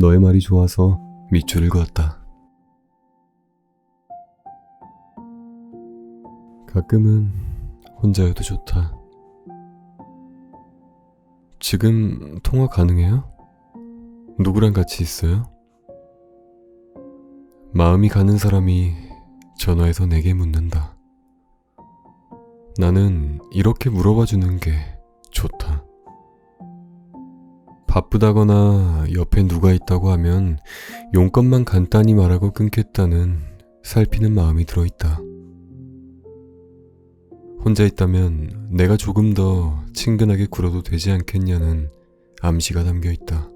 너의 말이 좋아서 밑줄을 그었다. 가끔은 혼자여도 좋다. 지금 통화 가능해요? 누구랑 같이 있어요? 마음이 가는 사람이 전화해서 내게 묻는다. 나는 이렇게 물어봐 주는 게 좋다. 바쁘다거나 옆에 누가 있다고 하면 용건만 간단히 말하고 끊겠다는 살피는 마음이 들어있다. 혼자 있다면 내가 조금 더 친근하게 굴어도 되지 않겠냐는 암시가 담겨있다.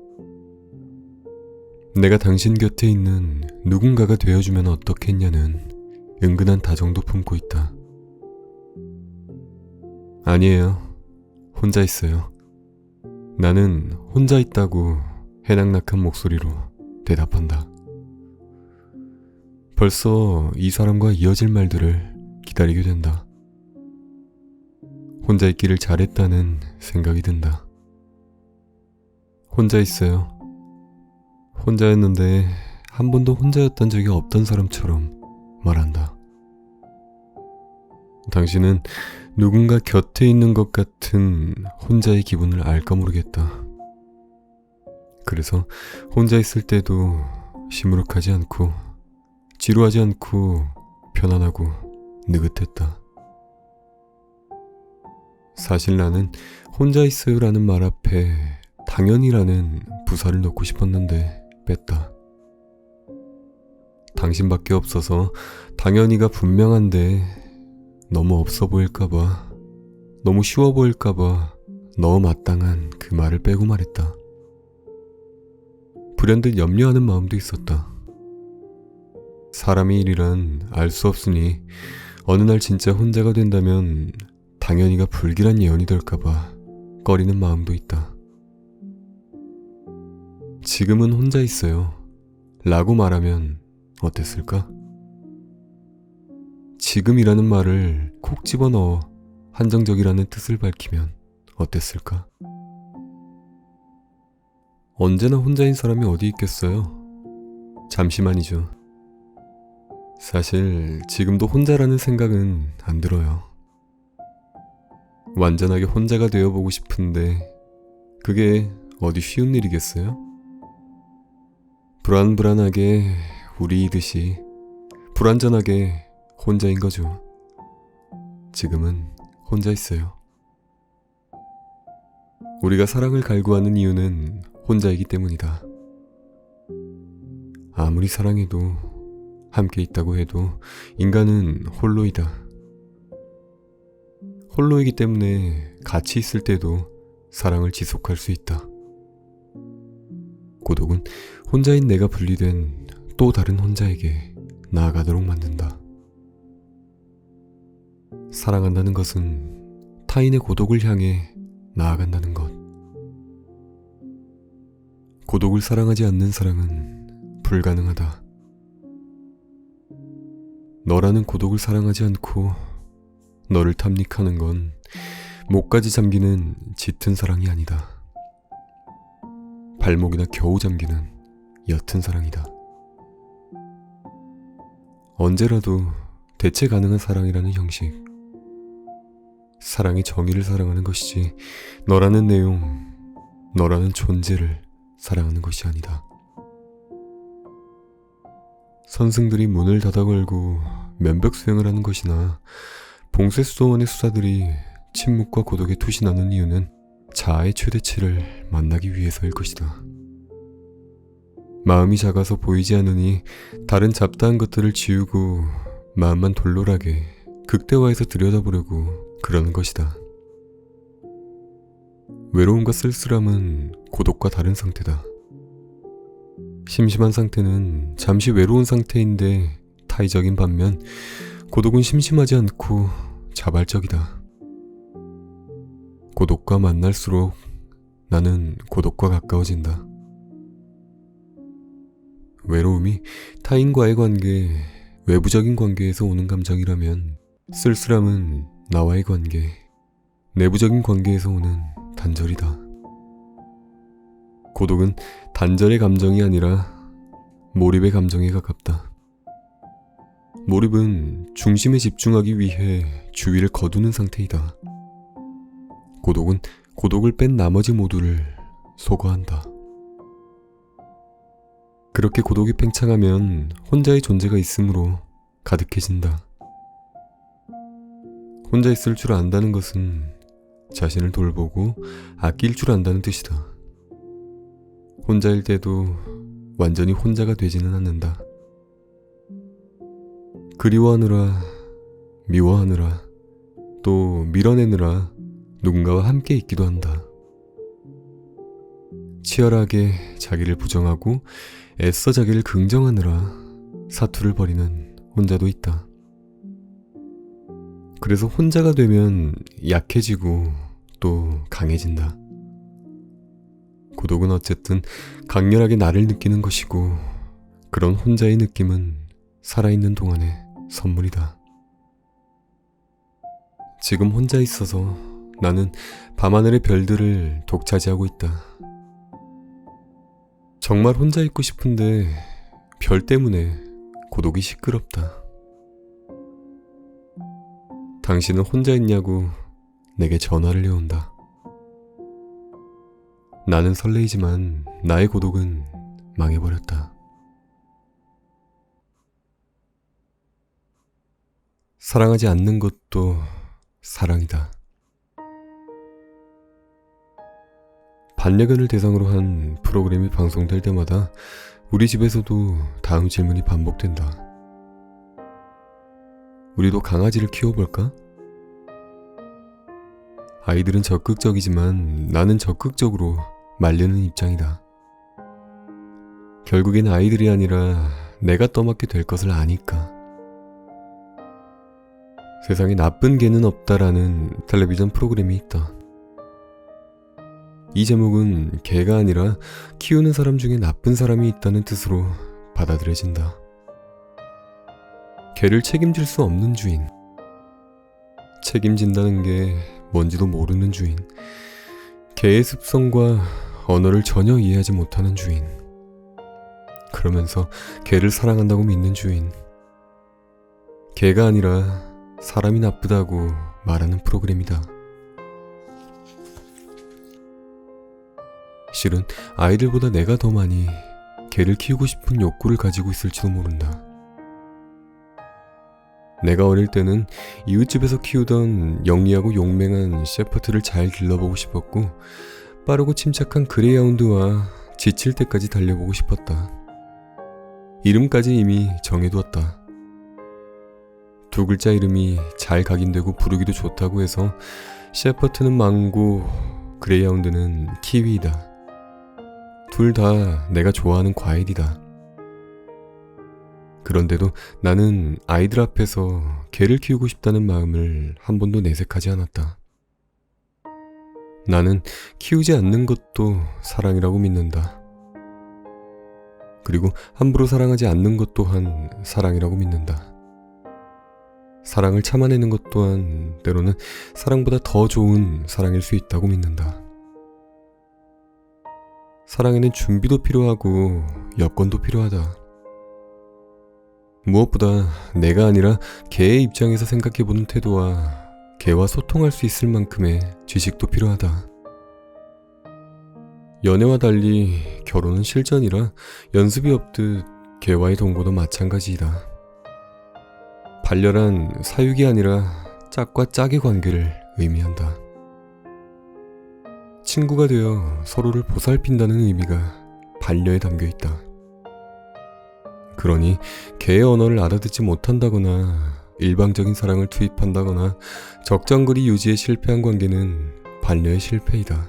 내가 당신 곁에 있는 누군가가 되어주면 어떻겠냐는 은근한 다정도 품고 있다. 아니에요. 혼자 있어요. 나는 혼자 있다고 해낙낙한 목소리로 대답한다. 벌써 이 사람과 이어질 말들을 기다리게 된다. 혼자 있기를 잘했다는 생각이 든다. 혼자 있어요. 혼자였는데 한 번도 혼자였던 적이 없던 사람처럼 말한다. 당신은 누군가 곁에 있는 것 같은 혼자의 기분을 알까 모르겠다. 그래서 혼자 있을 때도 시무룩하지 않고 지루하지 않고 편안하고 느긋했다. 사실 나는 혼자 있어요라는 말 앞에 당연히라는 부사를 넣고 싶었는데 뺐다. 당신밖에 없어서 당연히가 분명한데 너무 없어 보일까봐, 너무 쉬워 보일까봐 너무 마땅한 그 말을 빼고 말했다. 불현듯 염려하는 마음도 있었다. 사람의 일이란 알 수 없으니 어느 날 진짜 혼자가 된다면 당연히가 불길한 예언이 될까봐 꺼리는 마음도 있다. 지금은 혼자 있어요 라고 말하면 어땠을까? 지금이라는 말을 콕 집어넣어 한정적이라는 뜻을 밝히면 어땠을까? 언제나 혼자인 사람이 어디 있겠어요? 잠시만이죠. 사실 지금도 혼자라는 생각은 안 들어요. 완전하게 혼자가 되어보고 싶은데 그게 어디 쉬운 일이겠어요? 불안불안하게 우리이듯이 불완전하게 혼자인 거죠. 지금은 혼자 있어요. 우리가 사랑을 갈구하는 이유는 혼자이기 때문이다. 아무리 사랑해도 함께 있다고 해도 인간은 홀로이다. 홀로이기 때문에 같이 있을 때도 사랑을 지속할 수 있다. 고독은 혼자인 내가 분리된 또 다른 혼자에게 나아가도록 만든다. 사랑한다는 것은 타인의 고독을 향해 나아간다는 것. 고독을 사랑하지 않는 사랑은 불가능하다. 너라는 고독을 사랑하지 않고 너를 탐닉하는 건 목까지 잠기는 짙은 사랑이 아니다. 발목이나 겨우 잠기는 옅은 사랑이다. 언제라도 대체 가능한 사랑이라는 형식. 사랑이 정의를 사랑하는 것이지 너라는 내용, 너라는 존재를 사랑하는 것이 아니다. 선승들이 문을 닫아 걸고 면벽 수행을 하는 것이나 봉쇄수도원의 수사들이 침묵과 고독에 투신하는 이유는 자아의 최대치를 만나기 위해서일 것이다. 마음이 작아서 보이지 않으니 다른 잡다한 것들을 지우고 마음만 돌돌하게 극대화해서 들여다보려고 그러는 것이다. 외로움과 쓸쓸함은 고독과 다른 상태다. 심심한 상태는 잠시 외로운 상태인데 타의적인 반면 고독은 심심하지 않고 자발적이다. 고독과 만날수록 나는 고독과 가까워진다. 외로움이 타인과의 관계, 외부적인 관계에서 오는 감정이라면 쓸쓸함은 나와의 관계, 내부적인 관계에서 오는 단절이다. 고독은 단절의 감정이 아니라 몰입의 감정에 가깝다. 몰입은 중심에 집중하기 위해 주위를 거두는 상태이다. 고독은 고독을 뺀 나머지 모두를 소거한다. 그렇게 고독이 팽창하면 혼자의 존재가 있으므로 가득해진다. 혼자 있을 줄 안다는 것은 자신을 돌보고 아낄 줄 안다는 뜻이다. 혼자일 때도 완전히 혼자가 되지는 않는다. 그리워하느라, 미워하느라, 또 밀어내느라 누군가와 함께 있기도 한다. 치열하게 자기를 부정하고 애써 자기를 긍정하느라 사투를 벌이는 혼자도 있다. 그래서 혼자가 되면 약해지고 또 강해진다. 고독은 어쨌든 강렬하게 나를 느끼는 것이고, 그런 혼자의 느낌은 살아있는 동안의 선물이다. 지금 혼자 있어서 나는 밤하늘의 별들을 독차지하고 있다. 정말 혼자 있고 싶은데 별 때문에 고독이 시끄럽다. 당신은 혼자 있냐고 내게 전화를 해온다. 나는 설레이지만 나의 고독은 망해버렸다. 사랑하지 않는 것도 사랑이다. 반려견을 대상으로 한 프로그램이 방송될 때마다 우리 집에서도 다음 질문이 반복된다. 우리도 강아지를 키워볼까? 아이들은 적극적이지만 나는 적극적으로 말리는 입장이다. 결국엔 아이들이 아니라 내가 떠맡게 될 것을 아니까. 세상에 나쁜 개는 없다라는 텔레비전 프로그램이 있다. 이 제목은 개가 아니라 키우는 사람 중에 나쁜 사람이 있다는 뜻으로 받아들여진다. 개를 책임질 수 없는 주인, 책임진다는 게 뭔지도 모르는 주인, 개의 습성과 언어를 전혀 이해하지 못하는 주인, 그러면서 개를 사랑한다고 믿는 주인, 개가 아니라 사람이 나쁘다고 말하는 프로그램이다. 실은 아이들보다 내가 더 많이 개를 키우고 싶은 욕구를 가지고 있을지도 모른다. 내가 어릴 때는 이웃집에서 키우던 영리하고 용맹한 셰퍼드를 잘 길러보고 싶었고, 빠르고 침착한 그레이하운드와 지칠 때까지 달려보고 싶었다. 이름까지 이미 정해두었다. 두 글자 이름이 잘 각인되고 부르기도 좋다고 해서 셰퍼드는 망고, 그레이하운드는 키위이다. 둘 다 내가 좋아하는 과일이다. 그런데도 나는 아이들 앞에서 개를 키우고 싶다는 마음을 한 번도 내색하지 않았다. 나는 키우지 않는 것도 사랑이라고 믿는다. 그리고 함부로 사랑하지 않는 것 또한 사랑이라고 믿는다. 사랑을 참아내는 것 또한 때로는 사랑보다 더 좋은 사랑일 수 있다고 믿는다. 사랑에는 준비도 필요하고 여건도 필요하다. 무엇보다 내가 아니라 개의 입장에서 생각해보는 태도와 개와 소통할 수 있을 만큼의 지식도 필요하다. 연애와 달리 결혼은 실전이라 연습이 없듯 개와의 동거도 마찬가지이다. 반려란 사육이 아니라 짝과 짝의 관계를 의미한다. 친구가 되어 서로를 보살핀다는 의미가 반려에 담겨있다. 그러니 개의 언어를 알아듣지 못한다거나 일방적인 사랑을 투입한다거나 적정거리 유지에 실패한 관계는 반려의 실패이다.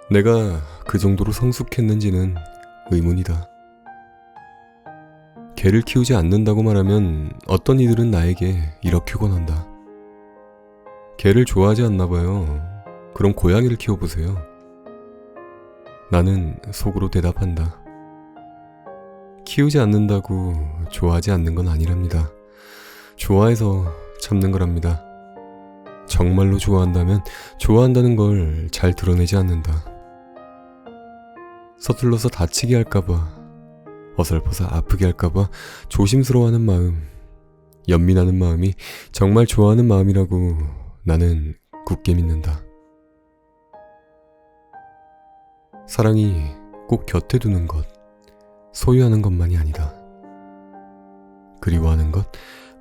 내가 그 정도로 성숙했는지는 의문이다. 개를 키우지 않는다고 말하면 어떤 이들은 나에게 이렇게 권한다. 개를 좋아하지 않나 봐요. 그럼 고양이를 키워보세요. 나는 속으로 대답한다. 키우지 않는다고 좋아하지 않는 건 아니랍니다. 좋아해서 참는 거랍니다. 정말로 좋아한다면 좋아한다는 걸 잘 드러내지 않는다. 서툴러서 다치게 할까봐, 어설퍼서 아프게 할까봐 조심스러워하는 마음, 연민하는 마음이 정말 좋아하는 마음이라고 나는 굳게 믿는다. 사랑이 꼭 곁에 두는 것, 소유하는 것만이 아니다. 그리워하는 것,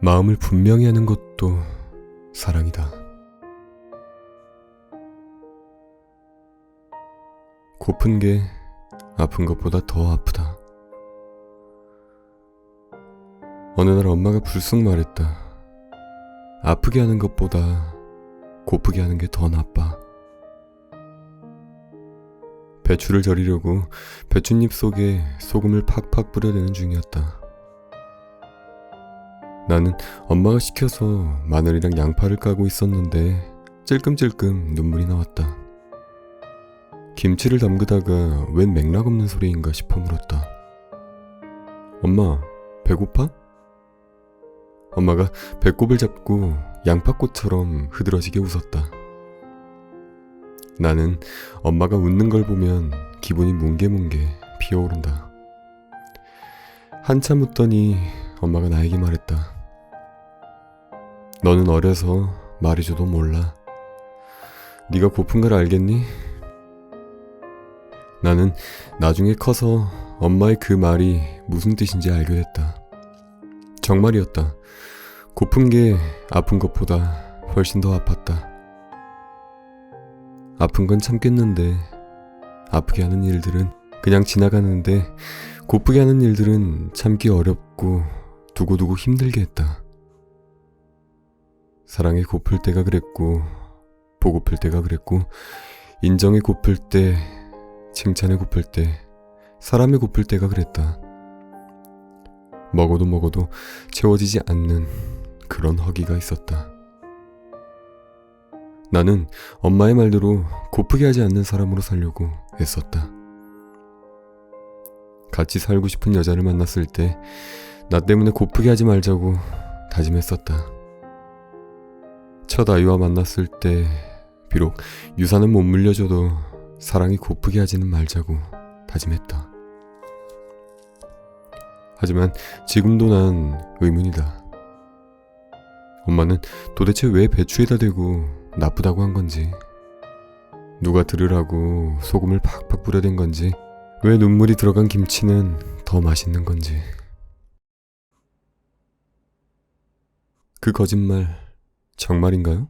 마음을 분명히 하는 것도 사랑이다. 고픈 게 아픈 것보다 더 아프다. 어느 날 엄마가 불쑥 말했다. 아프게 하는 것보다 고프게 하는 게 더 나빠. 배추를 절이려고 배춧잎 속에 소금을 팍팍 뿌려대는 중이었다. 나는 엄마가 시켜서 마늘이랑 양파를 까고 있었는데 찔끔찔끔 눈물이 나왔다. 김치를 담그다가 웬 맥락 없는 소리인가 싶어 물었다. 엄마, 배고파? 엄마가 배꼽을 잡고 양파꽃처럼 흐드러지게 웃었다. 나는 엄마가 웃는 걸 보면 기분이 뭉게뭉게 피어오른다. 한참 웃더니 엄마가 나에게 말했다. 너는 어려서 말해줘도 몰라. 네가 고픈 걸 알겠니? 나는 나중에 커서 엄마의 그 말이 무슨 뜻인지 알게 됐다. 정말이었다. 고픈 게 아픈 것보다 훨씬 더 아팠다. 아픈 건 참겠는데 아프게 하는 일들은 그냥 지나가는데 고프게 하는 일들은 참기 어렵고 두고두고 힘들게 했다. 사랑에 고플 때가 그랬고 보고플 때가 그랬고 인정에 고플 때, 칭찬에 고플 때, 사람에 고플 때가 그랬다. 먹어도 채워지지 않는 그런 허기가 있었다. 나는 엄마의 말대로 고프게 하지 않는 사람으로 살려고 애썼다. 같이 살고 싶은 여자를 만났을 때 나 때문에 고프게 하지 말자고 다짐했었다. 첫 아이와 만났을 때 비록 유산은 못 물려줘도 사랑이 고프게 하지는 말자고 다짐했다. 하지만 지금도 난 의문이다. 엄마는 도대체 왜 배추에다 대고 나쁘다고 한 건지, 누가 들으라고 소금을 팍팍 뿌려댄 건지, 왜 눈물이 들어간 김치는 더 맛있는 건지. 그 거짓말 정말인가요?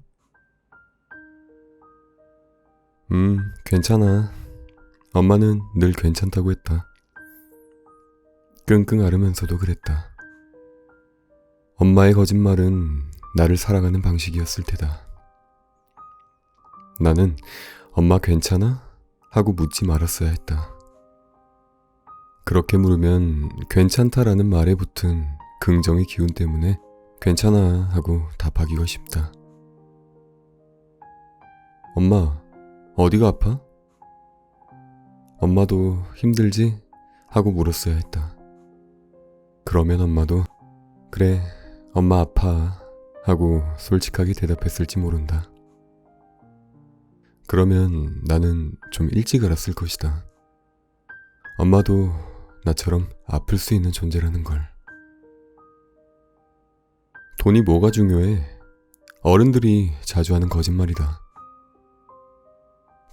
괜찮아. 엄마는 늘 괜찮다고 했다. 끙끙 앓으면서도 그랬다. 엄마의 거짓말은 나를 사랑하는 방식이었을 테다. 나는 엄마 괜찮아? 하고 묻지 말았어야 했다. 그렇게 물으면 괜찮다라는 말에 붙은 긍정의 기운 때문에 괜찮아 하고 답하기가 쉽다. 엄마, 어디가 아파? 엄마도 힘들지? 하고 물었어야 했다. 그러면 엄마도 그래, 엄마 아파 하고 솔직하게 대답했을지 모른다. 그러면 나는 좀 일찍 알았을 것이다. 엄마도 나처럼 아플 수 있는 존재라는 걸. 돈이 뭐가 중요해? 어른들이 자주 하는 거짓말이다.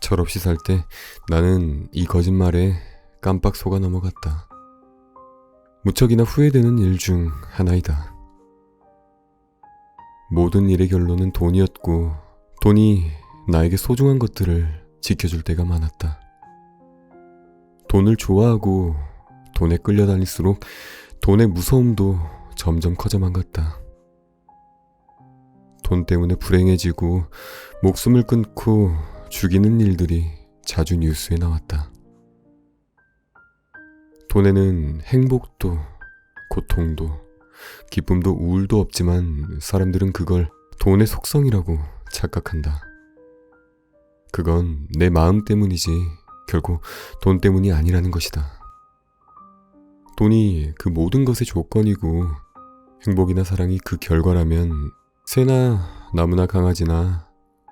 철없이 살 때 나는 이 거짓말에 깜빡 속아 넘어갔다. 무척이나 후회되는 일 중 하나이다. 모든 일의 결론은 돈이었고 돈이 나에게 소중한 것들을 지켜줄 때가 많았다. 돈을 좋아하고 돈에 끌려다닐수록 돈의 무서움도 점점 커져만 갔다. 돈 때문에 불행해지고 목숨을 끊고 죽이는 일들이 자주 뉴스에 나왔다. 돈에는 행복도 고통도 기쁨도 우울도 없지만 사람들은 그걸 돈의 속성이라고 착각한다. 그건 내 마음 때문이지 결코 돈 때문이 아니라는 것이다. 돈이 그 모든 것의 조건이고 행복이나 사랑이 그 결과라면 새나 나무나 강아지나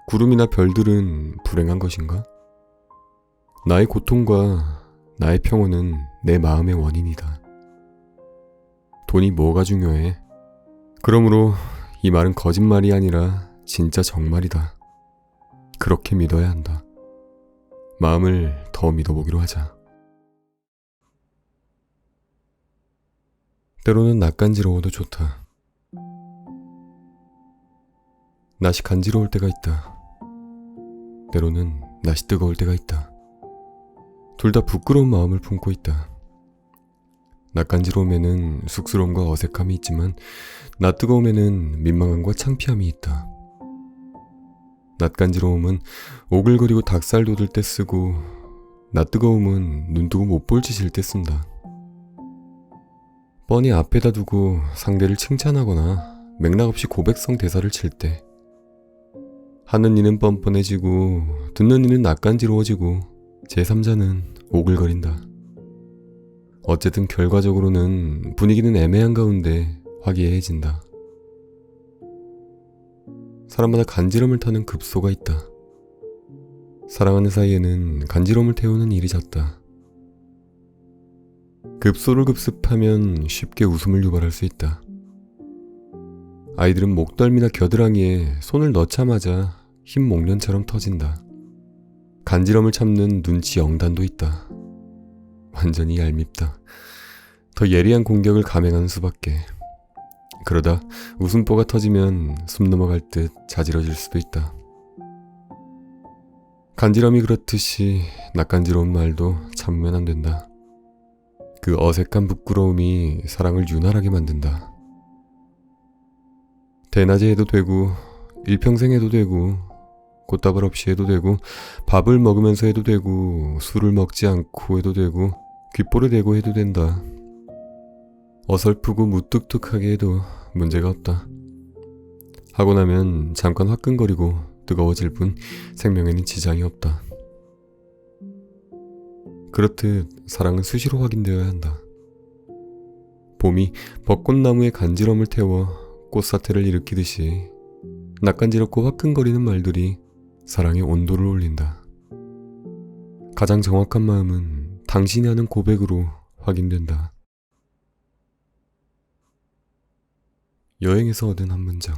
구름이나 별들은 불행한 것인가? 나의 고통과 나의 평온은 내 마음의 원인이다. 돈이 뭐가 중요해? 그러므로 이 말은 거짓말이 아니라 진짜 정말이다. 그렇게 믿어야 한다. 마음을 더 믿어보기로 하자. 때로는 낯간지러워도 좋다. 낯이 간지러울 때가 있다. 때로는 낯이 뜨거울 때가 있다. 둘 다 부끄러운 마음을 품고 있다. 낯간지러움에는 쑥스러움과 어색함이 있지만 낯뜨거움에는 민망함과 창피함이 있다. 낯간지러움은 오글거리고 닭살 돋을 때 쓰고 낯뜨거움은 눈뜨고 못 볼 짓일 때 쓴다. 뻔히 앞에다 두고 상대를 칭찬하거나 맥락 없이 고백성 대사를 칠 때 하는 이는 뻔뻔해지고 듣는 이는 낯간지러워지고 제3자는 오글거린다. 어쨌든 결과적으로는 분위기는 애매한 가운데 화기애애해진다. 사람마다 간지럼을 타는 급소가 있다. 사랑하는 사이에는 간지럼을 태우는 일이 잦다. 급소를 급습하면 쉽게 웃음을 유발할 수 있다. 아이들은 목덜미나 겨드랑이에 손을 넣자마자 흰 목련처럼 터진다. 간지럼을 참는 눈치 영단도 있다. 완전히 얄밉다. 더 예리한 공격을 감행하는 수밖에. 그러다 웃음보가 터지면 숨 넘어갈 듯 자지러질 수도 있다. 간지럼이 그렇듯이 낯간지러운 말도 참으면 안 된다. 그 어색한 부끄러움이 사랑을 윤활하게 만든다. 대낮에 해도 되고 일평생 해도 되고 꽃다발 없이 해도 되고 밥을 먹으면서 해도 되고 술을 먹지 않고 해도 되고 귓볼을 대고 해도 된다. 어설프고 무뚝뚝하게 해도 문제가 없다. 하고 나면 잠깐 화끈거리고 뜨거워질 뿐 생명에는 지장이 없다. 그렇듯 사랑은 수시로 확인되어야 한다. 봄이 벚꽃나무의 간지럼을 태워 꽃사태를 일으키듯이 낯간지럽고 화끈거리는 말들이 사랑의 온도를 올린다. 가장 정확한 마음은 당신이 하는 고백으로 확인된다. 여행에서 얻은 한 문장.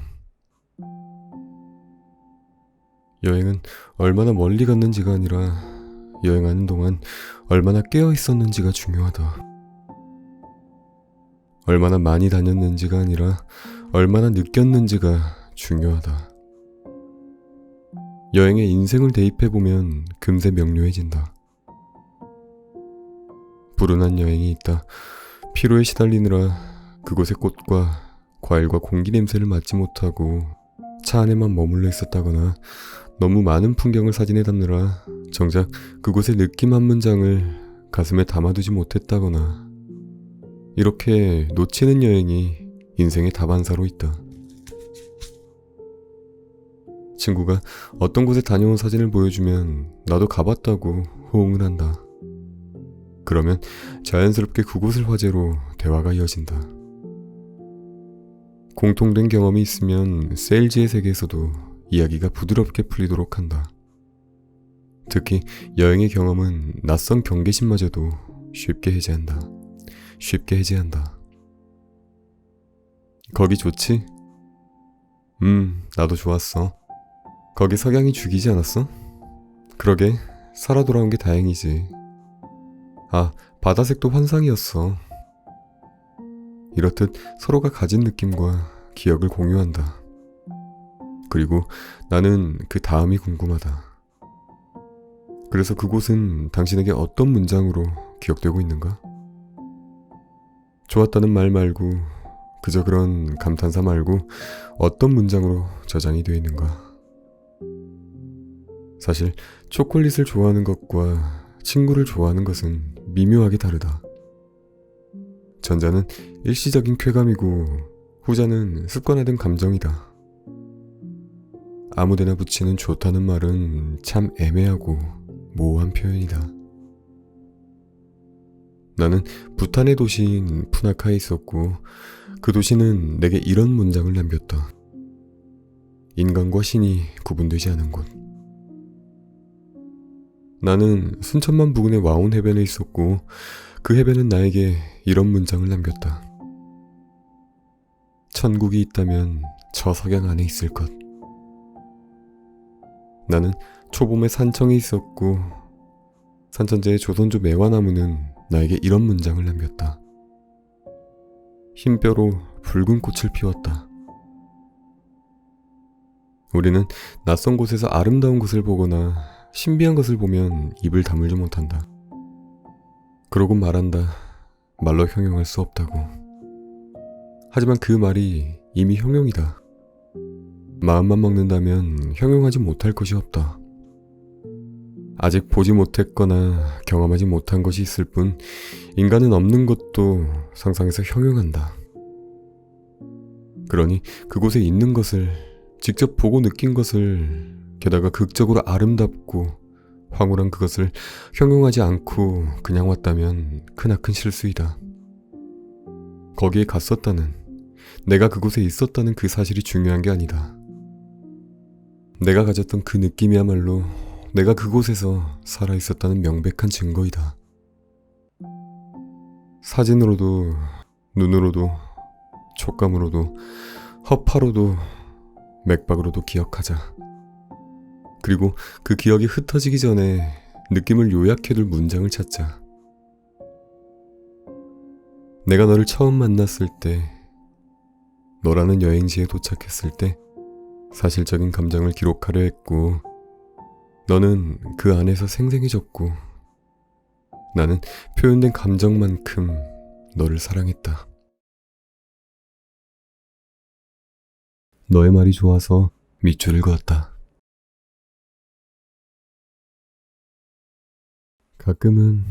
여행은 얼마나 멀리 갔는지가 아니라 여행하는 동안 얼마나 깨어 있었는지가 중요하다. 얼마나 많이 다녔는지가 아니라 얼마나 느꼈는지가 중요하다. 여행에 인생을 대입해보면 금세 명료해진다. 불운한 여행이 있다. 피로에 시달리느라 그곳의 꽃과 과일과 공기 냄새를 맡지 못하고 차 안에만 머물러 있었다거나 너무 많은 풍경을 사진에 담느라 정작 그곳의 느낌 한 문장을 가슴에 담아두지 못했다거나 이렇게 놓치는 여행이 인생의 다반사로 있다. 친구가 어떤 곳에 다녀온 사진을 보여주면 나도 가봤다고 호응을 한다. 그러면 자연스럽게 그곳을 화제로 대화가 이어진다. 공통된 경험이 있으면 세일즈의 세계에서도 이야기가 부드럽게 풀리도록 한다. 특히 여행의 경험은 낯선 경계심마저도 쉽게 해제한다. 쉽게 해제한다. 거기 좋지? 나도 좋았어. 거기 석양이 죽이지 않았어? 그러게, 살아 돌아온 게 다행이지. 아, 바다색도 환상이었어. 이렇듯 서로가 가진 느낌과 기억을 공유한다. 그리고 나는 그 다음이 궁금하다. 그래서 그곳은 당신에게 어떤 문장으로 기억되고 있는가? 좋았다는 말 말고 그저 그런 감탄사 말고 어떤 문장으로 저장이 되어 있는가? 사실 초콜릿을 좋아하는 것과 친구를 좋아하는 것은 미묘하게 다르다. 전자는 일시적인 쾌감이고 후자는 습관화된 감정이다. 아무데나 붙이는 좋다는 말은 참 애매하고 모호한 표현이다. 나는 부탄의 도시인 푸나카에 있었고 그 도시는 내게 이런 문장을 남겼다. 인간과 신이 구분되지 않은 곳. 나는 순천만 부근의 와온 해변에 있었고 그 해변은 나에게 이런 문장을 남겼다. 천국이 있다면 저 석양 안에 있을 것. 나는 초봄에 산청에 있었고 산천제의 조선조 매화나무는 나에게 이런 문장을 남겼다. 흰 뼈로 붉은 꽃을 피웠다. 우리는 낯선 곳에서 아름다운 것을 보거나 신비한 것을 보면 입을 다물지 못한다. 그러고 말한다. 말로 형용할 수 없다고. 하지만 그 말이 이미 형용이다. 마음만 먹는다면 형용하지 못할 것이 없다. 아직 보지 못했거나 경험하지 못한 것이 있을 뿐 인간은 없는 것도 상상해서 형용한다. 그러니 그곳에 있는 것을, 직접 보고 느낀 것을, 게다가 극적으로 아름답고 황홀한 그것을 형용하지 않고 그냥 왔다면 크나큰 실수이다. 거기에 갔었다는, 내가 그곳에 있었다는 그 사실이 중요한 게 아니다. 내가 가졌던 그 느낌이야말로 내가 그곳에서 살아있었다는 명백한 증거이다. 사진으로도, 눈으로도, 촉감으로도, 허파로도, 맥박으로도 기억하자. 그리고 그 기억이 흩어지기 전에 느낌을 요약해둘 문장을 찾자. 내가 너를 처음 만났을 때, 너라는 여행지에 도착했을 때 사실적인 감정을 기록하려 했고, 너는 그 안에서 생생해졌고, 나는 표현된 감정만큼 너를 사랑했다. 너의 말이 좋아서 밑줄을 그었다. 가끔은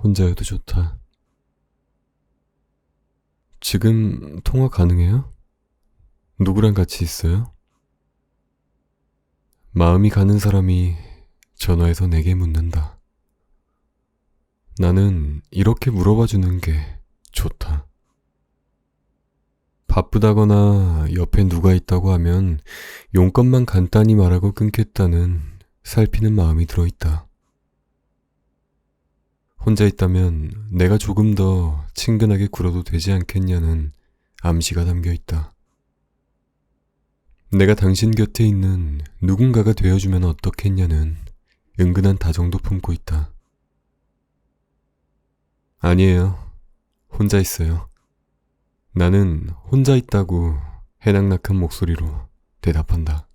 혼자여도 좋다. 지금 통화 가능해요? 누구랑 같이 있어요? 마음이 가는 사람이 전화해서 내게 묻는다. 나는 이렇게 물어봐 주는 게 좋다. 바쁘다거나 옆에 누가 있다고 하면 용건만 간단히 말하고 끊겠다는 살피는 마음이 들어있다. 혼자 있다면 내가 조금 더 친근하게 굴어도 되지 않겠냐는 암시가 담겨있다. 내가 당신 곁에 있는 누군가가 되어주면 어떻겠냐는 은근한 다정도 품고 있다. 아니에요. 혼자 있어요. 나는 혼자 있다고 해낙낙한 목소리로 대답한다.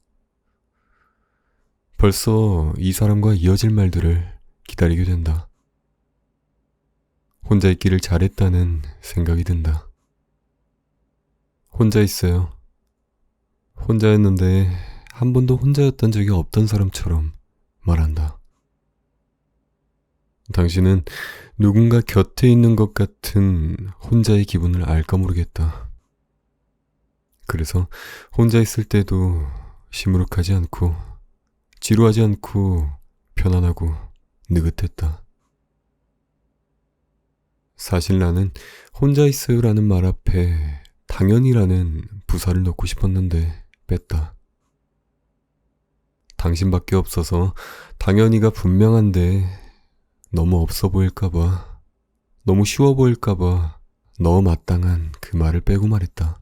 벌써 이 사람과 이어질 말들을 기다리게 된다. 혼자 있기를 잘했다는 생각이 든다. 혼자 있어요. 혼자였는데 한 번도 혼자였던 적이 없던 사람처럼 말한다. 당신은 누군가 곁에 있는 것 같은 혼자의 기분을 알까 모르겠다. 그래서 혼자 있을 때도 시무룩하지 않고 지루하지 않고 편안하고 느긋했다. 사실 나는 혼자 있어요라는 말 앞에 당연히라는 부사를 넣고 싶었는데 뺐다. 당신밖에 없어서 당연히가 분명한데 너무 없어 보일까봐, 너무 쉬워 보일까봐 너무 마땅한 그 말을 빼고 말했다.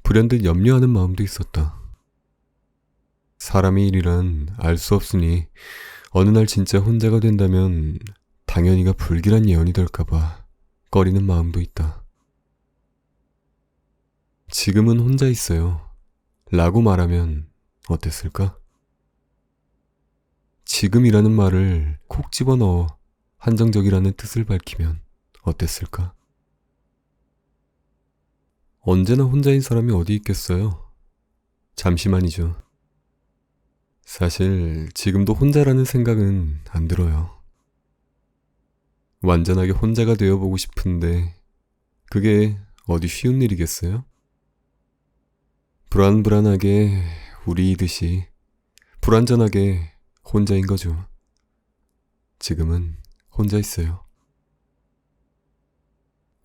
불현듯 염려하는 마음도 있었다. 사람의 일이란 알 수 없으니 어느 날 진짜 혼자가 된다면 당연히가 불길한 예언이 될까봐 꺼리는 마음도 있다. 지금은 혼자 있어요. 라고 말하면 어땠을까? 지금이라는 말을 콕 집어넣어 한정적이라는 뜻을 밝히면 어땠을까? 언제나 혼자인 사람이 어디 있겠어요? 잠시만이죠. 사실 지금도 혼자라는 생각은 안 들어요. 완전하게 혼자가 되어보고 싶은데 그게 어디 쉬운 일이겠어요? 불안불안하게 우리이듯이 불완전하게 혼자인 거죠. 지금은 혼자 있어요.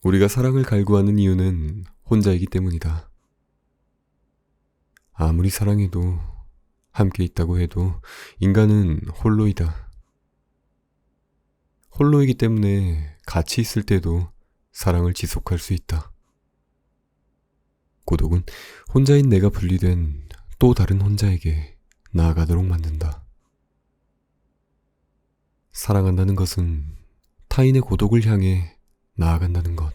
우리가 사랑을 갈구하는 이유는 혼자이기 때문이다. 아무리 사랑해도 함께 있다고 해도 인간은 홀로이다. 홀로이기 때문에 같이 있을 때도 사랑을 지속할 수 있다. 고독은 혼자인 내가 분리된 또 다른 혼자에게 나아가도록 만든다. 사랑한다는 것은 타인의 고독을 향해 나아간다는 것.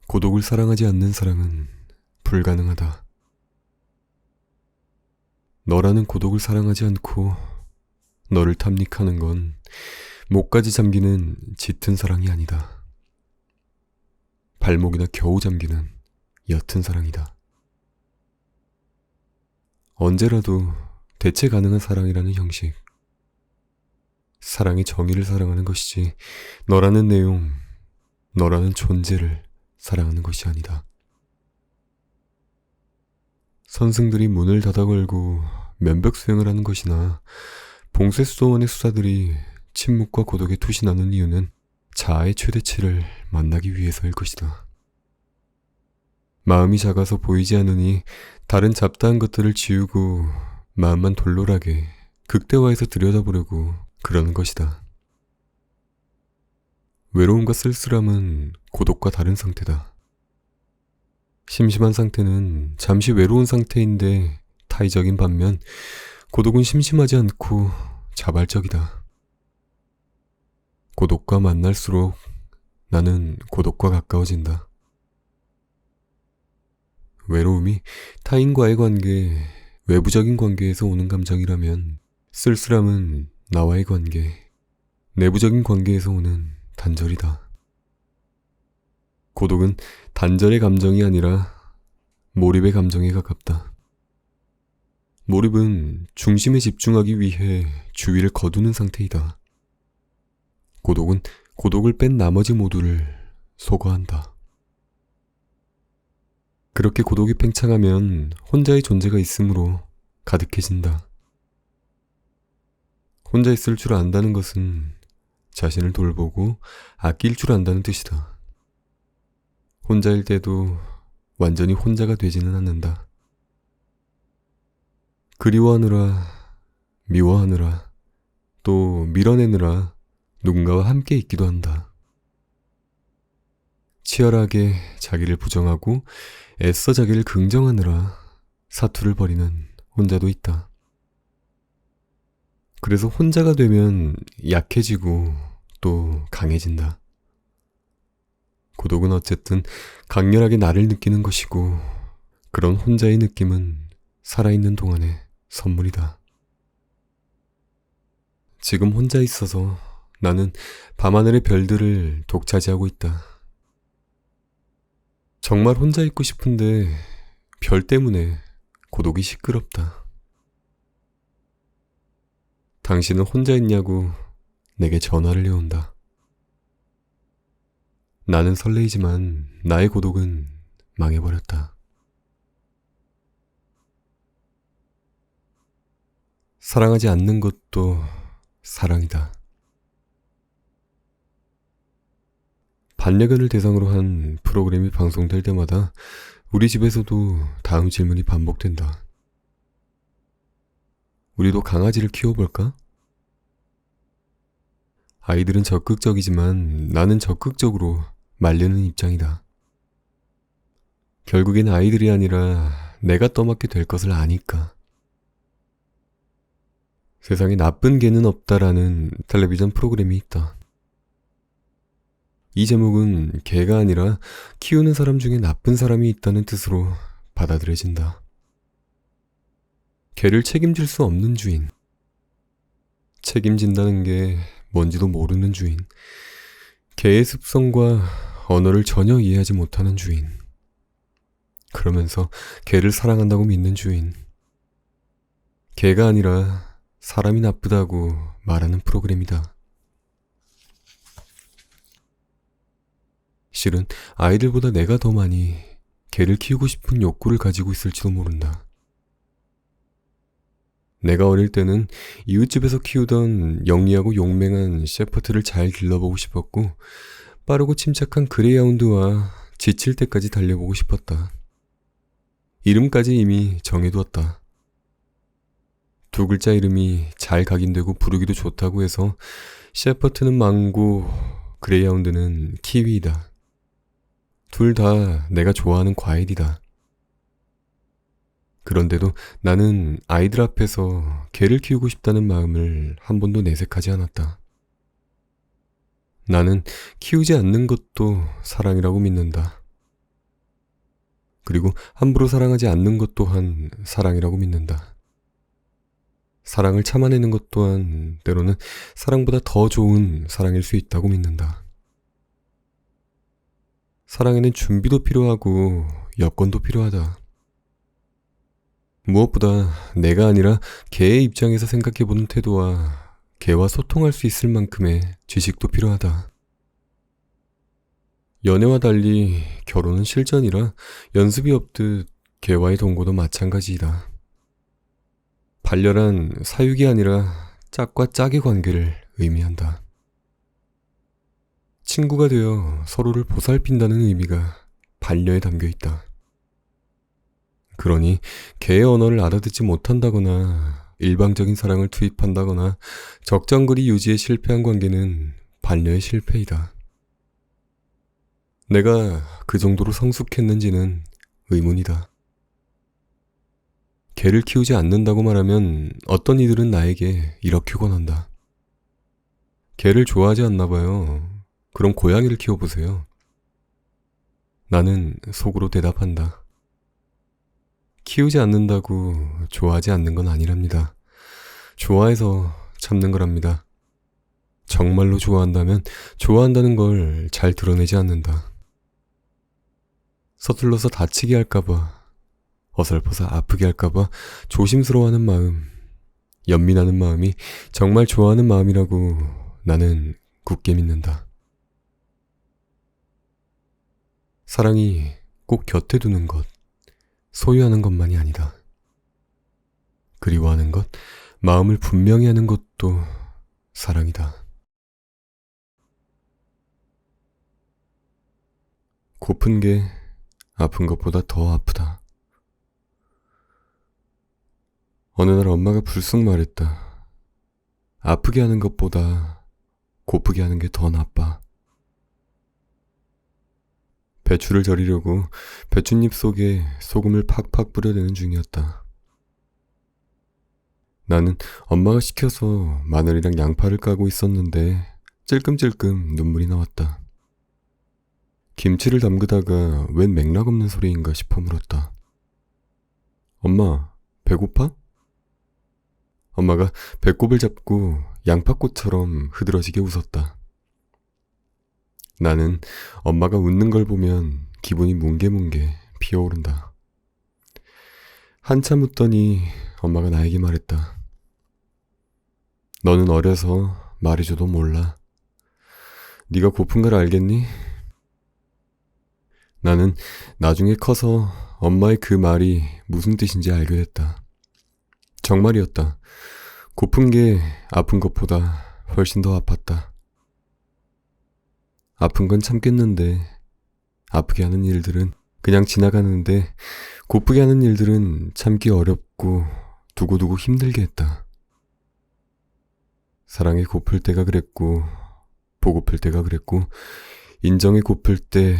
고독을 사랑하지 않는 사랑은 불가능하다. 너라는 고독을 사랑하지 않고 너를 탐닉하는 건 목까지 잠기는 짙은 사랑이 아니다. 발목이나 겨우 잠기는 옅은 사랑이다. 언제라도 대체 가능한 사랑이라는 형식. 사랑의 정의를 사랑하는 것이지 너라는 내용, 너라는 존재를 사랑하는 것이 아니다. 선승들이 문을 닫아 걸고 면벽 수행을 하는 것이나 봉쇄소원의 수사들이 침묵과 고독에 투신하는 이유는 자아의 최대치를 만나기 위해서일 것이다. 마음이 작아서 보이지 않으니 다른 잡다한 것들을 지우고 마음만 돌돌하게 극대화해서 들여다보려고 그러는 것이다. 외로움과 쓸쓸함은 고독과 다른 상태다. 심심한 상태는 잠시 외로운 상태인데 타의적인 반면 고독은 심심하지 않고 자발적이다. 고독과 만날수록 나는 고독과 가까워진다. 외로움이 타인과의 관계, 외부적인 관계에서 오는 감정이라면 쓸쓸함은 나와의 관계, 내부적인 관계에서 오는 단절이다. 고독은 단절의 감정이 아니라 몰입의 감정에 가깝다. 몰입은 중심에 집중하기 위해 주위를 거두는 상태이다. 고독은 고독을 뺀 나머지 모두를 소거한다. 그렇게 고독이 팽창하면 혼자의 존재가 있으므로 가득해진다. 혼자 있을 줄 안다는 것은 자신을 돌보고 아낄 줄 안다는 뜻이다. 혼자일 때도 완전히 혼자가 되지는 않는다. 그리워하느라, 미워하느라, 또 밀어내느라 누군가와 함께 있기도 한다. 치열하게 자기를 부정하고 애써 자기를 긍정하느라 사투를 벌이는 혼자도 있다. 그래서 혼자가 되면 약해지고 또 강해진다. 고독은 어쨌든 강렬하게 나를 느끼는 것이고 그런 혼자의 느낌은 살아있는 동안의 선물이다. 지금 혼자 있어서 나는 밤하늘의 별들을 독차지하고 있다. 정말 혼자 있고 싶은데 별 때문에 고독이 시끄럽다. 당신은 혼자 있냐고 내게 전화를 해온다. 나는 설레이지만 나의 고독은 망해버렸다. 사랑하지 않는 것도 사랑이다. 반려견을 대상으로 한 프로그램이 방송될 때마다 우리 집에서도 다음 질문이 반복된다. 우리도 강아지를 키워볼까? 아이들은 적극적이지만 나는 적극적으로 말리는 입장이다. 결국엔 아이들이 아니라 내가 떠맡게 될 것을 아니까. 세상에 나쁜 개는 없다라는 텔레비전 프로그램이 있다. 이 제목은 개가 아니라 키우는 사람 중에 나쁜 사람이 있다는 뜻으로 받아들여진다. 개를 책임질 수 없는 주인. 책임진다는 게 뭔지도 모르는 주인. 개의 습성과 언어를 전혀 이해하지 못하는 주인. 그러면서 개를 사랑한다고 믿는 주인. 개가 아니라 사람이 나쁘다고 말하는 프로그램이다. 실은 아이들보다 내가 더 많이 개를 키우고 싶은 욕구를 가지고 있을지도 모른다. 내가 어릴 때는 이웃집에서 키우던 영리하고 용맹한 셰퍼드를 잘 길러보고 싶었고 빠르고 침착한 그레이하운드와 지칠 때까지 달려보고 싶었다. 이름까지 이미 정해두었다. 두 글자 이름이 잘 각인되고 부르기도 좋다고 해서 셰퍼트는 망고, 그레이하운드는 키위이다. 둘 다 내가 좋아하는 과일이다. 그런데도 나는 아이들 앞에서 개를 키우고 싶다는 마음을 한 번도 내색하지 않았다. 나는 키우지 않는 것도 사랑이라고 믿는다. 그리고 함부로 사랑하지 않는 것 또한 사랑이라고 믿는다. 사랑을 참아내는 것 또한 때로는 사랑보다 더 좋은 사랑일 수 있다고 믿는다. 사랑에는 준비도 필요하고 여건도 필요하다. 무엇보다 내가 아니라 개의 입장에서 생각해보는 태도와 개와 소통할 수 있을 만큼의 지식도 필요하다. 연애와 달리 결혼은 실전이라 연습이 없듯 개와의 동거도 마찬가지이다. 발렬한 사육이 아니라 짝과 짝의 관계를 의미한다. 친구가 되어 서로를 보살핀다는 의미가 반려에 담겨 있다. 그러니 개의 언어를 알아듣지 못한다거나 일방적인 사랑을 투입한다거나 적정거리 유지에 실패한 관계는 반려의 실패이다. 내가 그 정도로 성숙했는지는 의문이다. 개를 키우지 않는다고 말하면 어떤 이들은 나에게 이렇게 권한다. 개를 좋아하지 않나 봐요. 그럼 고양이를 키워보세요. 나는 속으로 대답한다. 키우지 않는다고 좋아하지 않는 건 아니랍니다. 좋아해서 참는 거랍니다. 정말로 좋아한다면 좋아한다는 걸 잘 드러내지 않는다. 서툴러서 다치게 할까봐, 어설퍼서 아프게 할까봐 조심스러워하는 마음, 연민하는 마음이 정말 좋아하는 마음이라고 나는 굳게 믿는다. 사랑이 꼭 곁에 두는 것, 소유하는 것만이 아니다. 그리워하는 것, 마음을 분명히 하는 것도 사랑이다. 고픈 게 아픈 것보다 더 아프다. 어느 날 엄마가 불쑥 말했다. 아프게 하는 것보다 고프게 하는 게 더 나빠. 배추를 절이려고 배춧잎 속에 소금을 팍팍 뿌려대는 중이었다. 나는 엄마가 시켜서 마늘이랑 양파를 까고 있었는데 찔끔찔끔 눈물이 나왔다. 김치를 담그다가 웬 맥락 없는 소리인가 싶어 물었다. 엄마, 배고파? 엄마가 배꼽을 잡고 양파꽃처럼 흐드러지게 웃었다. 나는 엄마가 웃는 걸 보면 기분이 뭉게뭉게 피어오른다. 한참 웃더니 엄마가 나에게 말했다. 너는 어려서 말해줘도 몰라. 네가 고픈 걸 알겠니? 나는 나중에 커서 엄마의 그 말이 무슨 뜻인지 알게 됐다. 정말이었다. 고픈 게 아픈 것보다 훨씬 더 아팠다. 아픈 건 참겠는데 아프게 하는 일들은 그냥 지나가는데 고프게 하는 일들은 참기 어렵고 두고두고 힘들게 했다. 사랑에 고플 때가 그랬고 보고플 때가 그랬고 인정에 고플 때,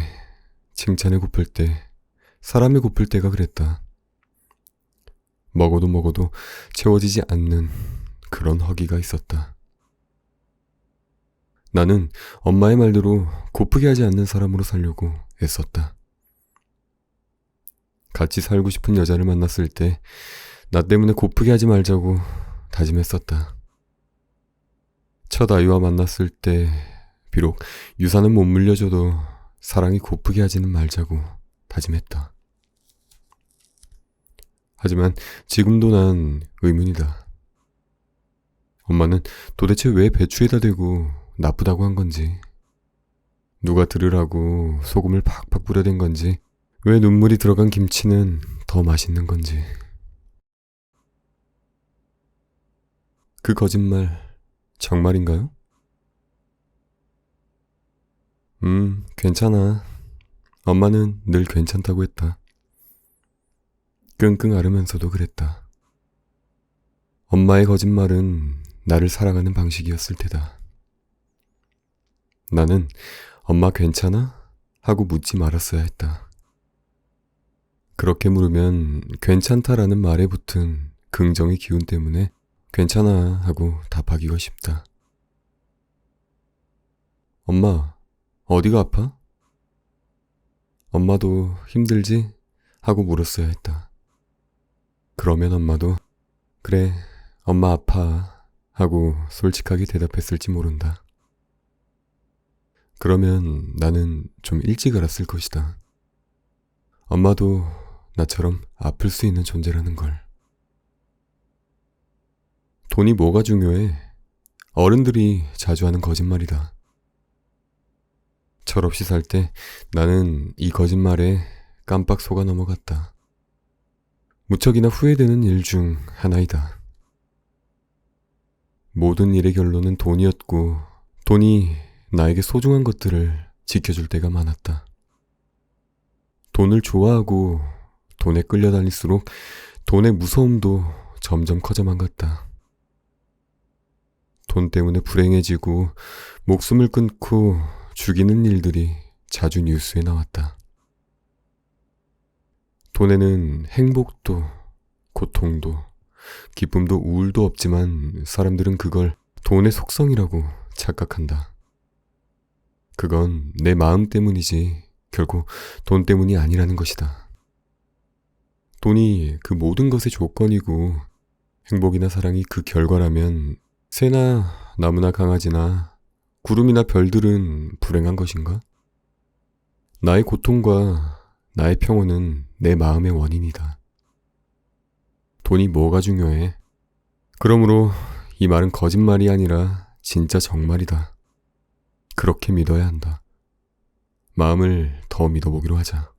칭찬에 고플 때, 사람에 고플 때가 그랬다. 먹어도 채워지지 않는 그런 허기가 있었다. 나는 엄마의 말대로 고프게 하지 않는 사람으로 살려고 애썼다. 같이 살고 싶은 여자를 만났을 때 나 때문에 고프게 하지 말자고 다짐했었다. 첫 아이와 만났을 때 비록 유산은 못 물려줘도 사랑이 고프게 하지는 말자고 다짐했다. 하지만 지금도 난 의문이다. 엄마는 도대체 왜 배추에다 대고 나쁘다고 한 건지, 누가 들으라고 소금을 팍팍 뿌려댄 건지, 왜 눈물이 들어간 김치는 더 맛있는 건지. 그 거짓말 정말인가요? 괜찮아. 엄마는 늘 괜찮다고 했다. 끙끙 앓으면서도 그랬다. 엄마의 거짓말은 나를 사랑하는 방식이었을 테다. 나는 엄마 괜찮아? 하고 묻지 말았어야 했다. 그렇게 물으면 괜찮다라는 말에 붙은 긍정의 기운 때문에 괜찮아 하고 답하기가 쉽다. 엄마, 어디가 아파? 엄마도 힘들지? 하고 물었어야 했다. 그러면 엄마도 그래, 엄마 아파 하고 솔직하게 대답했을지 모른다. 그러면 나는 좀 일찍 알았을 것이다. 엄마도 나처럼 아플 수 있는 존재라는 걸. 돈이 뭐가 중요해? 어른들이 자주 하는 거짓말이다. 철없이 살 때 나는 이 거짓말에 깜빡 속아 넘어갔다. 무척이나 후회되는 일 중 하나이다. 모든 일의 결론은 돈이었고 돈이 나에게 소중한 것들을 지켜줄 때가 많았다. 돈을 좋아하고 돈에 끌려다닐수록 돈의 무서움도 점점 커져만 갔다. 돈 때문에 불행해지고 목숨을 끊고 죽이는 일들이 자주 뉴스에 나왔다. 돈에는 행복도 고통도 기쁨도 우울도 없지만 사람들은 그걸 돈의 속성이라고 착각한다. 그건 내 마음 때문이지 결국 돈 때문이 아니라는 것이다. 돈이 그 모든 것의 조건이고 행복이나 사랑이 그 결과라면 새나 나무나 강아지나 구름이나 별들은 불행한 것인가? 나의 고통과 나의 평온은 내 마음의 원인이다. 돈이 뭐가 중요해? 그러므로 이 말은 거짓말이 아니라 진짜 정말이다. 그렇게 믿어야 한다. 마음을 더 믿어보기로 하자.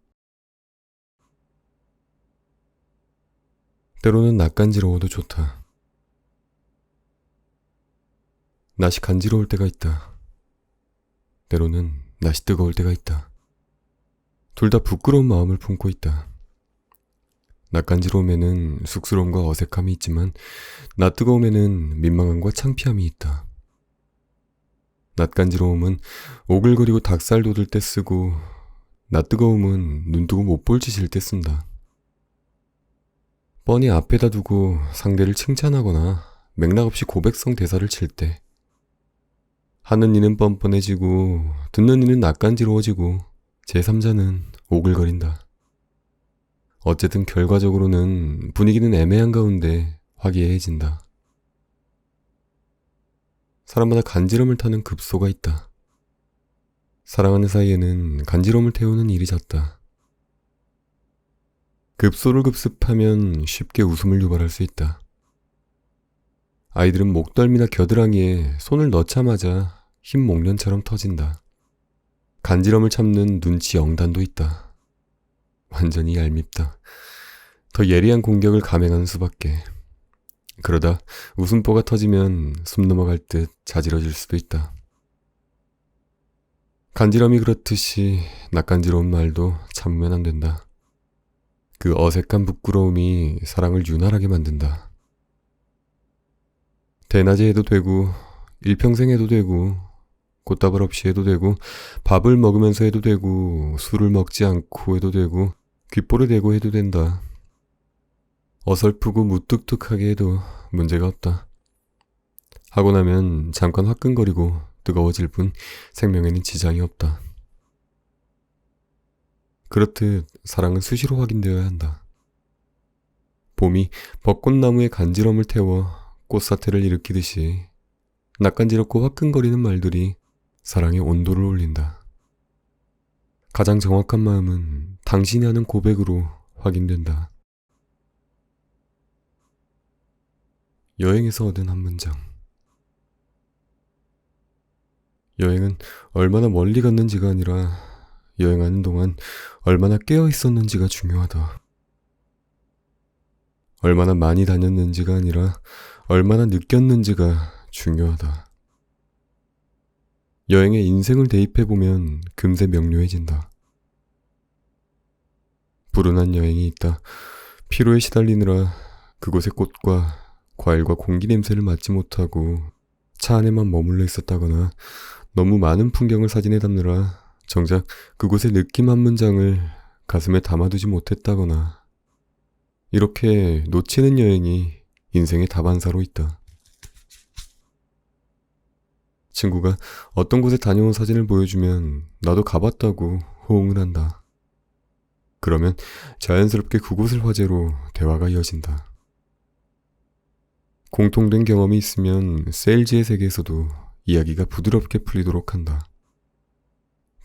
때로는 낯간지러워도 좋다. 낯이 간지러울 때가 있다. 때로는 낯이 뜨거울 때가 있다. 둘 다 부끄러운 마음을 품고 있다. 낯간지러움에는 쑥스러움과 어색함이 있지만 낯뜨거움에는 민망함과 창피함이 있다. 낯간지러움은 오글거리고 닭살 돋을 때 쓰고 낯뜨거움은 눈뜨고 못 볼 짓일 때 쓴다. 뻔히 앞에다 두고 상대를 칭찬하거나 맥락 없이 고백성 대사를 칠 때 하는 이는 뻔뻔해지고 듣는 이는 낯간지러워지고 제3자는 오글거린다. 어쨌든 결과적으로는 분위기는 애매한 가운데 화기애애해진다. 사람마다 간지럼을 타는 급소가 있다. 사랑하는 사이에는 간지럼을 태우는 일이 잦다. 급소를 급습하면 쉽게 웃음을 유발할 수 있다. 아이들은 목덜미나 겨드랑이에 손을 넣자마자 흰 목련처럼 터진다. 간지럼을 참는 눈치 영단도 있다. 완전히 얄밉다. 더 예리한 공격을 감행하는 수밖에. 그러다 웃음보가 터지면 숨 넘어갈 듯 자지러질 수도 있다. 간지럼이 그렇듯이 낯간지러운 말도 참으면 안 된다. 그 어색한 부끄러움이 사랑을 유난하게 만든다. 대낮에 해도 되고 일평생 해도 되고 꽃다발 없이 해도 되고 밥을 먹으면서 해도 되고 술을 먹지 않고 해도 되고 귓볼을 대고 해도 된다. 어설프고 무뚝뚝하게 해도 문제가 없다. 하고 나면 잠깐 화끈거리고 뜨거워질 뿐 생명에는 지장이 없다. 그렇듯 사랑은 수시로 확인되어야 한다. 봄이 벚꽃나무의 간지럼을 태워 꽃사태를 일으키듯이 낯간지럽고 화끈거리는 말들이 사랑의 온도를 올린다. 가장 정확한 마음은 당신이 하는 고백으로 확인된다. 여행에서 얻은 한 문장. 여행은 얼마나 멀리 갔는지가 아니라 여행하는 동안 얼마나 깨어 있었는지가 중요하다. 얼마나 많이 다녔는지가 아니라 얼마나 느꼈는지가 중요하다. 여행에 인생을 대입해보면 금세 명료해진다. 불운한 여행이 있다. 피로에 시달리느라 그곳의 꽃과 과일과 공기 냄새를 맡지 못하고 차 안에만 머물러 있었다거나 너무 많은 풍경을 사진에 담느라 정작 그곳의 느낌 한 문장을 가슴에 담아두지 못했다거나 이렇게 놓치는 여행이 인생의 다반사로 있다. 친구가 어떤 곳에 다녀온 사진을 보여주면 나도 가봤다고 호응을 한다. 그러면 자연스럽게 그곳을 화제로 대화가 이어진다. 공통된 경험이 있으면 세일즈의 세계에서도 이야기가 부드럽게 풀리도록 한다.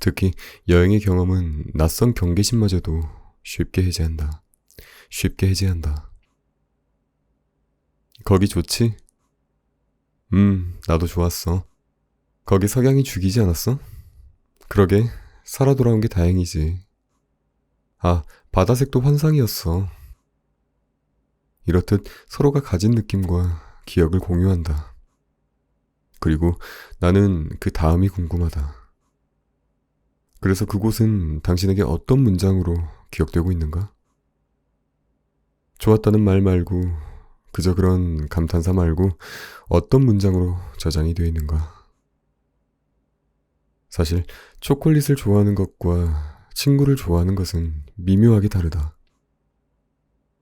특히 여행의 경험은 낯선 경계심마저도 쉽게 해제한다. 쉽게 해제한다. 거기 좋지? 나도 좋았어. 거기 석양이 죽이지 않았어? 그러게, 살아 돌아온 게 다행이지. 아, 바다색도 환상이었어. 이렇듯 서로가 가진 느낌과 기억을 공유한다. 그리고 나는 그 다음이 궁금하다. 그래서 그곳은 당신에게 어떤 문장으로 기억되고 있는가? 좋았다는 말 말고, 그저 그런 감탄사 말고 어떤 문장으로 저장이 되어 있는가? 사실 초콜릿을 좋아하는 것과 친구를 좋아하는 것은 미묘하게 다르다.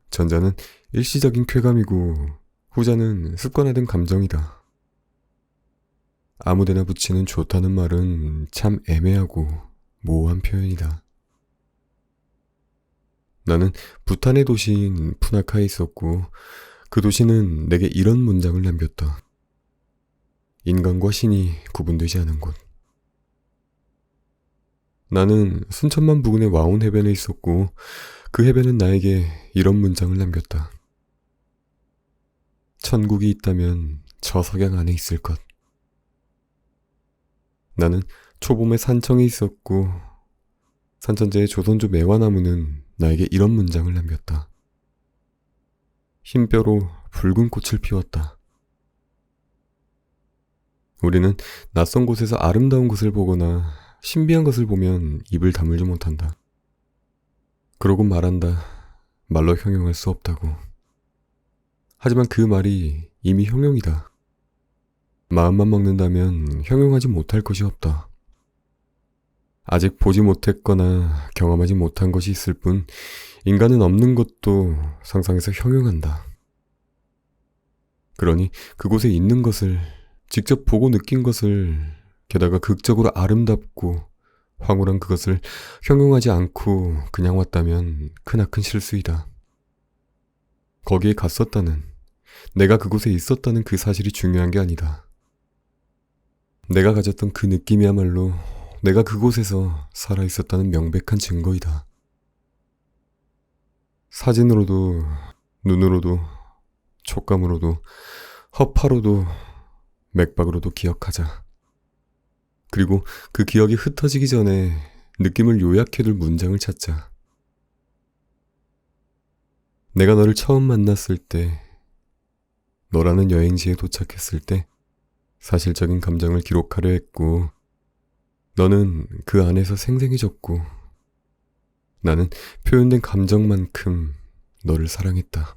전자는 일시적인 쾌감이고 후자는 습관화된 감정이다. 아무데나 붙이는 좋다는 말은 참 애매하고 모호한 표현이다. 나는 부탄의 도시인 푸나카에 있었고 그 도시는 내게 이런 문장을 남겼다. 인간과 신이 구분되지 않은 곳. 나는 순천만 부근의 와온 해변에 있었고 그 해변은 나에게 이런 문장을 남겼다. 천국이 있다면 저 석양 안에 있을 것. 나는 초봄에 산청에 있었고 산천제의 조선조 매화나무는 나에게 이런 문장을 남겼다. 흰뼈로 붉은 꽃을 피웠다. 우리는 낯선 곳에서 아름다운 것을 보거나 신비한 것을 보면 입을 다물지 못한다. 그러고 말한다. 말로 형용할 수 없다고. 하지만 그 말이 이미 형용이다. 마음만 먹는다면 형용하지 못할 것이 없다. 아직 보지 못했거나 경험하지 못한 것이 있을 뿐 인간은 없는 것도 상상해서 형용한다. 그러니 그곳에 있는 것을 직접 보고 느낀 것을 게다가 극적으로 아름답고 황홀한 그것을 형용하지 않고 그냥 왔다면 크나큰 실수이다. 거기에 갔었다는, 내가 그곳에 있었다는 그 사실이 중요한 게 아니다. 내가 가졌던 그 느낌이야말로 내가 그곳에서 살아있었다는 명백한 증거이다. 사진으로도, 눈으로도, 촉감으로도, 허파로도, 맥박으로도 기억하자. 그리고 그 기억이 흩어지기 전에 느낌을 요약해둘 문장을 찾자. 내가 너를 처음 만났을 때, 너라는 여행지에 도착했을 때 사실적인 감정을 기록하려 했고 너는 그 안에서 생생해졌고 나는 표현된 감정만큼 너를 사랑했다.